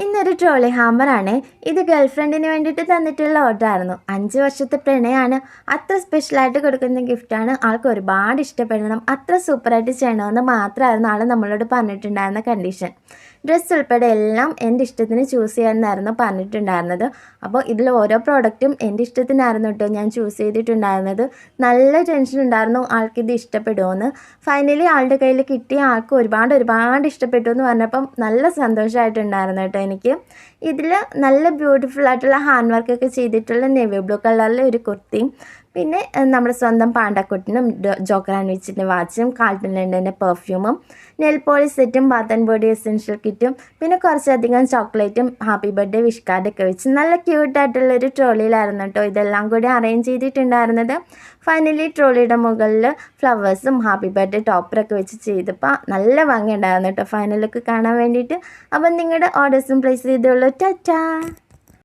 ഇന്നൊരു ട്രോളി ഹാമറാണ്. ഇത് ഗേൾഫ്രണ്ടിന് വേണ്ടിയിട്ട് തന്നിട്ടുള്ള ഓർഡറായിരുന്നു. 5 വർഷത്തെ പ്രണയമാണ്. അത്ര സ്പെഷ്യലായിട്ട് കൊടുക്കുന്ന ഗിഫ്റ്റാണ്. ആൾക്ക് ഒരുപാട് ഇഷ്ടപ്പെടണം, അത്ര സൂപ്പറായിട്ട് ചെയ്യണമെന്ന് മാത്രമായിരുന്നു ആൾ നമ്മളോട് പറഞ്ഞിട്ടുണ്ടായിരുന്ന കണ്ടീഷൻ. ഡ്രസ്സ് ഉൾപ്പെടെ എല്ലാം എൻ്റെ ഇഷ്ടത്തിന് ചൂസ് ചെയ്യാമെന്നായിരുന്നു പറഞ്ഞിട്ടുണ്ടായിരുന്നത്. അപ്പോൾ ഇതിൽ ഓരോ പ്രോഡക്റ്റും എൻ്റെ ഇഷ്ടത്തിനായിരുന്നു കേട്ടോ ഞാൻ ചൂസ് ചെയ്തിട്ടുണ്ടായിരുന്നത്. നല്ല ടെൻഷൻ ഉണ്ടായിരുന്നു ആൾക്കിത് ഇഷ്ടപ്പെടുമോയെന്ന്. ഫൈനലി ആളുടെ കയ്യിൽ കിട്ടി. ആൾക്ക് ഒരുപാട് ഇഷ്ടപ്പെട്ടു എന്ന് പറഞ്ഞപ്പം നല്ല സന്തോഷമായിട്ടുണ്ടായിരുന്നു കേട്ടോ എനിക്ക്. ഇതിൽ നല്ല ബ്യൂട്ടിഫുൾ ആയിട്ടുള്ള ഹാൻഡ് വർക്കൊക്കെ ചെയ്തിട്ടുള്ള നേവി ബ്ലൂ കളറിലെ ഒരു കുർത്തിയും, പിന്നെ നമ്മുടെ സ്വന്തം പാണ്ടക്കുട്ടിനും ജോക്കർ ആൻഡ് വിച്ചിൻ്റെ വാച്ചും, കാൾട്ടൺ ലണ്ടൻ്റെ പെർഫ്യൂമും, നെയിൽ പോളിഷ് സെറ്റും, ബാത്ത് ആൻഡ് ബോഡി എസെൻഷ്യൽ കിറ്റും, പിന്നെ കുറച്ചധികം ചോക്ലേറ്റും ഹാപ്പി ബർത്ത്ഡേ വിഷ് കാർഡൊക്കെ വെച്ച് നല്ല ക്യൂട്ടായിട്ടുള്ളൊരു ട്രോളിയിലായിരുന്നു കേട്ടോ ഇതെല്ലാം കൂടി അറേഞ്ച് ചെയ്തിട്ടുണ്ടായിരുന്നത്. ഫൈനലി ട്രോളിയുടെ മുകളിൽ ഫ്ലവേഴ്സും ഹാപ്പി ബർത്ത്ഡേ ടോപ്പറൊക്കെ വെച്ച് ചെയ്തപ്പോൾ നല്ല ഭംഗിയുണ്ടായിരുന്നു കേട്ടോ ഫൈനലൊക്കെ കാണാൻ വേണ്ടിയിട്ട്. അപ്പം നിങ്ങളുടെ ഓർഡേഴ്സും പ്ലേസ് ചെയ്തോളൂ. ടാറ്റാ.